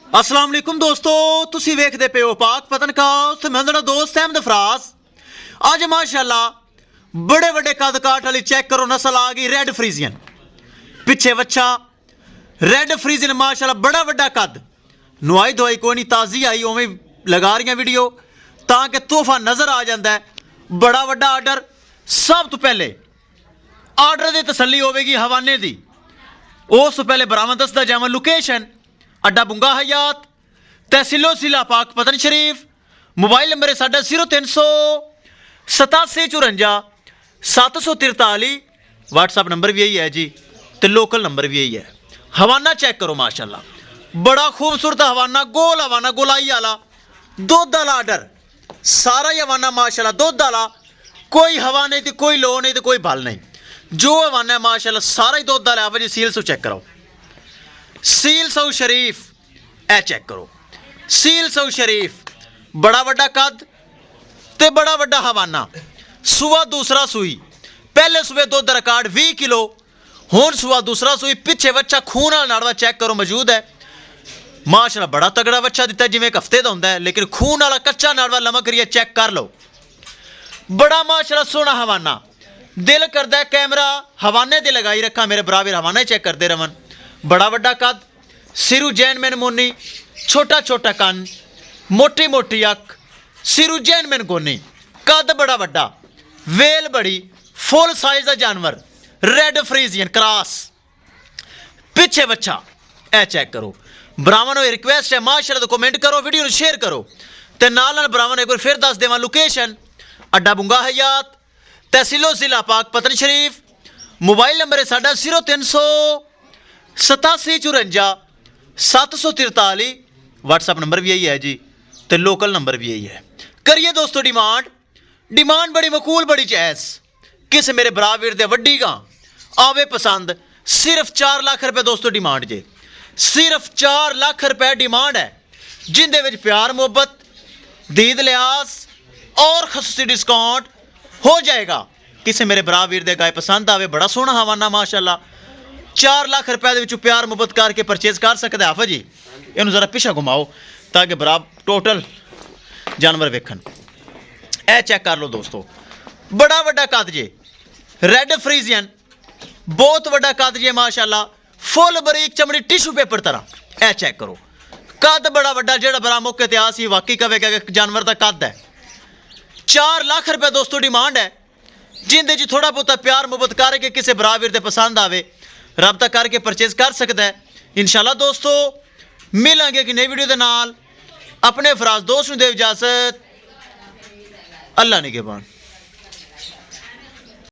अस्सलाम वालेकुम दोस्तों, तुसी वेखदे पे हो पाक पतनकास ते मैं दोस्त अहमद फराज। अज माशाल्लाह बड़े बड़े कद काठ वाली चेक करो नस्ल आ गई रेड फ्रीजियन। पिछे बच्चा रेड फ्रीजियन माशाल्लाह बड़ा वड्डा कद, नुआई धुआई कोई नहीं, ताज़ी आई उवें लगा रही वीडियो ताकि तोहफा नज़र आ जाता है। बड़ा वड्डा आर्डर, सब तो पहले आर्डर की तसल्ली होगी हवाने की। उस तो पहले बरामद दसदा जावां लोकेशन अड्डा बुंगा हयात, तहसीलो जिला पाक पतन शरीफ। मोबाइल नंबर है साडा 0387 54 743। व्हाट्सअप नंबर भी यही है जी, तो लोकल नंबर भी यही है। हवाना चेक करो माशाल्लाह, बड़ा खूबसूरत हवाना, गोल हवाना, गोलाई आला, दुध आला आर्डर, सारा ही हवाना माशाल्लाह दुध आला। कोई हवा नहीं तो कोई लो नहीं तो कोई बल नहीं, जो हवाना है माशाल्लाह सारा ही दुध आला। जी सील सो चेक करो, सील सऊ शरीफ ए चेक करो, सील सऊ शरीफ, बड़ा वड्डा कद ते बड़ा वड्डा हवाना। सुबह दूसरा सूई, पहले सुबह दुध का रिकॉर्ड 20 किलो, हुण सुबह दूसरा सूई। पिछे बच्चा खून वाला नाड़वा चेक करो मौजूद है माशाल्लाह, बड़ा तगड़ा बच्चा दिता जिवें एक हफ्ते का होंदा है, लेकिन खून वाला कच्चा नाड़वा लमक रही है, चेक कर लो। बड़ा माशाल्लाह सोहना हवाना, दिल करता है कैमरा हवाने दे लगाई रखा, मेरे बराबर हवाना चेक करते रवन। बड़ा वड्डा कद, सिरू जैन मैन मोनी, छोटा छोटा कन, मोटी मोटी अख, सिरू जैन मैन गोनी, कद बड़ा वड्डा, वेल बड़ी, फुल साइज का जानवर, रेड फ्रीजियन क्रॉस। पिछे बच्चा ए चेक करो। ब्राह्मण हो रिक्वेस्ट है माशाल्लाह तो कमेंट करो, वीडियो शेयर करो, तो नाल ब्राह्मण एक बार फिर दस देवां लोकेशन अड्डा बुंगा हयात, तहसीलो जिला पाक पतन शरीफ। मोबाइल नंबर है साडा 0387 54 743। व्हाट्सअप नंबर भी यही है जी, तो लोकल नंबर भी यही है। करिए दोस्तों डिमांड, डिमांड बड़ी मकूल बड़ी जायज़। किस मेरे भरा वीर दे वड्डी गां आवे पसंद, सिर्फ 4 लाख रुपए दोस्तों डिमांड जे, सिर्फ 4 लाख रुपए डिमांड है, जिंदे विच प्यार मुहब्बत दीद लिहाज और खसूसी डिस्काउंट हो जाएगा। किसी मेरे भरा वीर दे गाय पसंद आवे, बड़ा सोहना हवाना माशाल्लाह, 4 लाख रुपए के प्यार मुहब्बत करके परचेज कर सकते। हाफा जी इन्हू जरा पिछा घुमाओ ताकि बरा टोटल जानवर वेखन। ए चेक कर लो दोस्तों, बड़ा वड्डा कद जे, रेड फ्रीजियन, बहुत वड्डा कद जे माशाल्लाह, फुल बरीक चमड़ी टिशू पेपर तरह। ए चेक करो, कद बड़ा वड्डा, जेड़ा बड़ा मौके ते आसी वाकई कहेगा कि जानवर का कद है। 4 लाख रुपए दोस्तों डिमांड है, जिंदे जी थोड़ा बहुत प्यार मुहब्बत करके किसी भरा वीर दे पसंद आवे रब्ता करके परचेज कर सकता है। इंशाल्लाह दोस्तों मिलेंगे कि नई वीडियो के नाल। अपने फराज दोस्त नूं दे इजाजत, अल्लाह निगहबान।